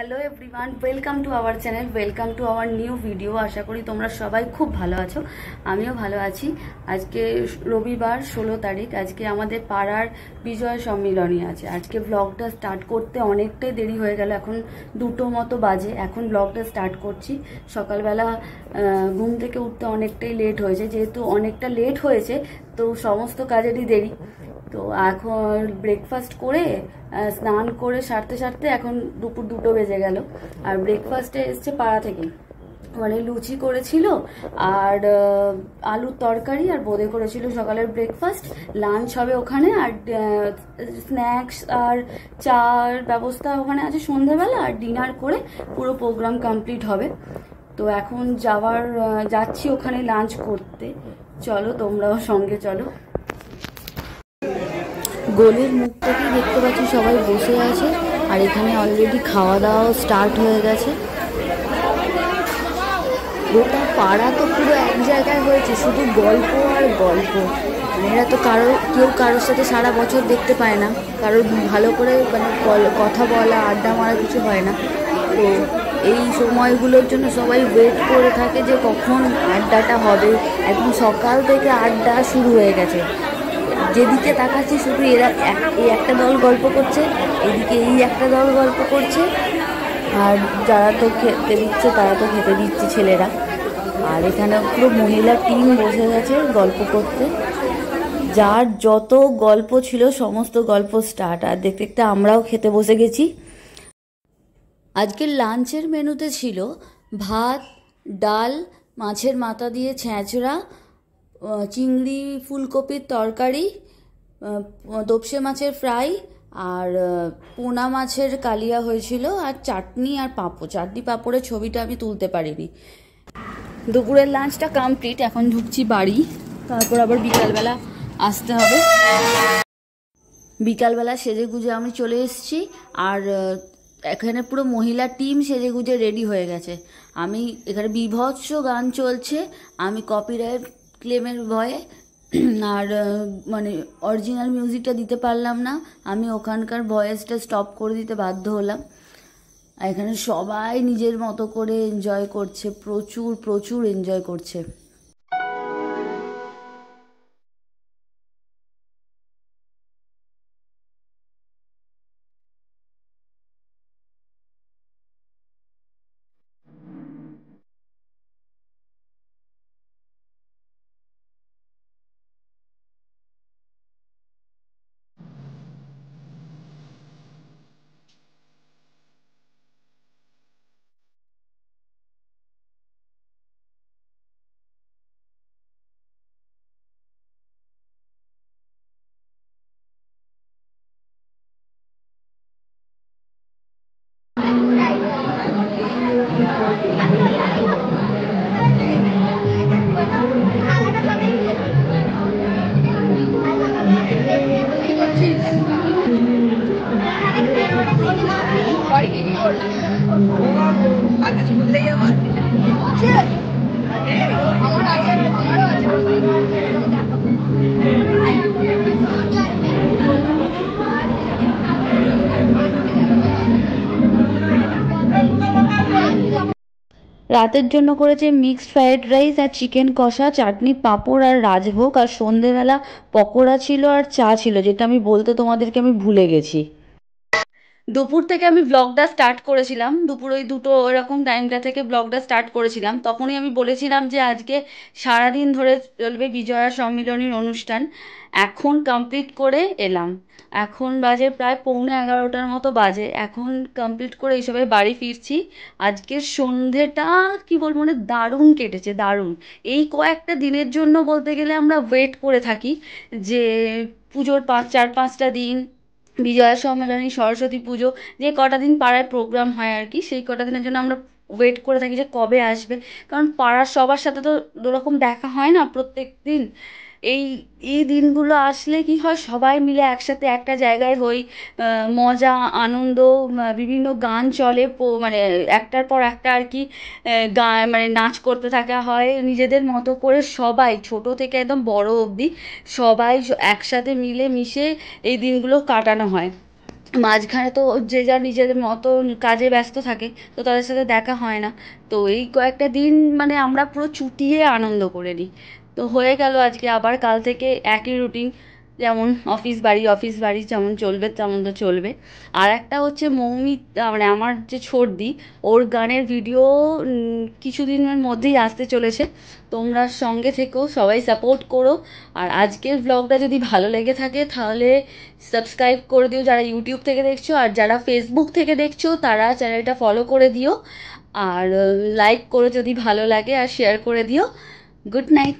Hello everyone, welcome to our channel, welcome to our new video. আশা করি তোমরা সবাই খুব ভালো আছো, আমিও ভালো আছি। আজকে রবিবার 16 তারিখ, আজকে আমাদের পাড়ার বিজয় সম্মিলনী আছে। আজকে ব্লগটা স্টার্ট করতে অনেকটাই দেরি হয়ে গেল, এখন 2টো মতো বাজে, এখন ব্লগটা স্টার্ট করছি। সকালবেলা ঘুম থেকে উঠতে অনেকটাই লেট হয়েছে, যেহেতু অনেকটা লেট হয়েছে তো সমস্ত কাজেরই দেরি। তো এখন ব্রেকফাস্ট করে স্নান করে সারতে সারতে এখন দুপুর 2টো বেজে গেল। আর ব্রেকফাস্টে এসছে পাড়া থেকে, মানে লুচি করেছিল আর আলুর তরকারি, আর বোঁদে করেছিল সকালের ব্রেকফাস্ট। লাঞ্চ হবে ওখানে, আর স্ন্যাক্স আর চার ব্যবস্থা ওখানে আছে সন্ধ্যেবেলা, আর ডিনার করে পুরো প্রোগ্রাম কমপ্লিট হবে। তো এখন যাচ্ছি ওখানে লাঞ্চ করতে। চলো তোমরাও সঙ্গে চলো। গোলের মুখ থেকেই দেখতে পাচ্ছি সবাই বসে আছে, আর এখানে অলরেডি খাওয়া দাওয়া স্টার্ট হয়ে গেছে। গোটা পাড়া তো পুরো এক জায়গায় হয়েছে, শুধু গল্প আর গল্প। এরা তো কেউ কারোর সাথে সারা বছর দেখতে পায় না, কারোর ভালো করে মানে কথা বলা আড্ডা মারা কিছু হয় না। তো এই সময়গুলোর জন্য সবাই ওয়েট করে থাকে যে কখন আড্ডাটা হবে। একদম সকাল থেকে আড্ডা শুরু হয়ে গেছে, যেদিকে তাকাচ্ছি শুধু এরা এই একটা দল গল্প করছে, এদিকে এই একটা দল গল্প করছে, আর যারা তো খেতে দিচ্ছে তারা তো খেতে দিচ্ছে ছেলেরা। আর এখানে পুরো মহিলা টিম বসে গেছে গল্প করতে, যার যত গল্প ছিল সমস্ত গল্প স্টার্ট। আর দেখতে দেখতে আমরাও খেতে বসে গেছি। আজকের লাঞ্চের মেনুতে ছিল ভাত, ডাল, মাছের মাথা দিয়ে ছ্যাঁচড়া, চিংড়ি ফুলকপির তরকারি, তোপসে মাছের ফ্রাই, আর পোনা মাছের কালিয়া হয়েছিল, আর চাটনি আর পাঁপড়। চাটনি পাঁপড়ের ছবিটা আমি তুলতে পারিনি। দুপুরের লাঞ্চটা কমপ্লিট, এখন ঢুকছি বাড়ি, তারপর আবার বিকালবেলা আসতে হবে। বিকালবেলা সেজে গুজে আমি চলে এসেছি, আর এখানে পুরো মহিলা টিম সেজে গুজে রেডি হয়ে গেছে। আমি এখানে বীভৎস গান চলছে, আমি কপিরাইট ক্লেমের ভয়ে আর মানে অরিজিনাল মিউজিকটা দিতে পারলাম না, আমি ওখানকার ভয়েসটা স্টপ করে দিতে বাধ্য হলাম। এখানে সবাই নিজের মতো করে এনজয় করছে, প্রচুর প্রচুর এনজয় করছে। রাতের জন্য করেছে মিক্সড ফ্রাইড রাইস আর চিকেন কষা, চাটনি পাঁপড় আর রাজভোগ, আর সন্ধেবেলা পকোড়া ছিল আর চা ছিল, যেটা আমি বলতে তোমাদেরকে আমি ভুলে গেছি। দুপুর থেকে আমি ব্লগটা স্টার্ট করেছিলাম, দুপুর ওই 2টো এরকম টাইমটা থেকে ব্লগটা স্টার্ট করেছিলাম। তখনই আমি বলেছিলাম যে আজকে সারাদিন ধরে চলবে বিজয়া সম্মিলনীর অনুষ্ঠান। এখন কমপ্লিট করে এলাম, এখন বাজে প্রায় 11:15 মতো বাজে। এখন কমপ্লিট করে এইসবে বাড়ি ফিরছি। আজকের সন্ধেটা কি বলবো, মানে দারুণ কেটেছে, দারুণ। এই কয়েকটা দিনের জন্য বলতে গেলে আমরা ওয়েট করে থাকি যে পুজোর 4-5টা দিন, বিজয়া সম্মেলনী, সরস্বতী পুজো, যে কটা দিন পাড়ায় প্রোগ্রাম হয় আর কি, সেই কটা দিনের জন্য আমরা ওয়েট করে থাকি যে কবে আসবে। কারণ পাড়ার সবার সাথে তো ওরকম দেখা হয় না প্রত্যেক দিন। এই এই দিনগুলো আসলে কি হয়, সবাই মিলে একসাথে একটা জায়গায় হই, মজা আনন্দ, বিভিন্ন গান চলে, মানে একটার পর একটা আর কি, গান মানে নাচ করতে থাকা হয় নিজেদের মতো করে। সবাই ছোট থেকে একদম বড় অবধি সবাই একসাথে মিলে মিশে এই দিনগুলো কাটানো হয়। মাঝখানে তো যে যার নিজেদের মতো কাজে ব্যস্ত থাকে, তো তাদের সাথে দেখা হয় না। তো এই কয়েকটা দিন মানে আমরা পুরো চুটিয়ে আনন্দ করে নিই। তো হয়ে গেল আজকে, আবার কাল থেকে একই রুটিন, যেমন অফিস বাড়ি যেমন চলবে তেমন তো চলবে। আর একটা হচ্ছে মৌমি, মানে আমার যে ছোটদি, ওর গানের ভিডিও কিছুদিনের মধ্যেই আসতে চলেছে। তোমরা সঙ্গে থেকো, সবাই সাপোর্ট করো। আর আজকের ব্লগটা যদি ভালো লেগে থাকে তাহলে সাবস্ক্রাইব করে দিও যারা ইউটিউব থেকে দেখছো, আর যারা ফেসবুক থেকে দেখছো তারা চ্যানেলটা ফলো করে দিও। আর লাইক করো যদি ভালো লাগে, আর শেয়ার করে দিও। Good night.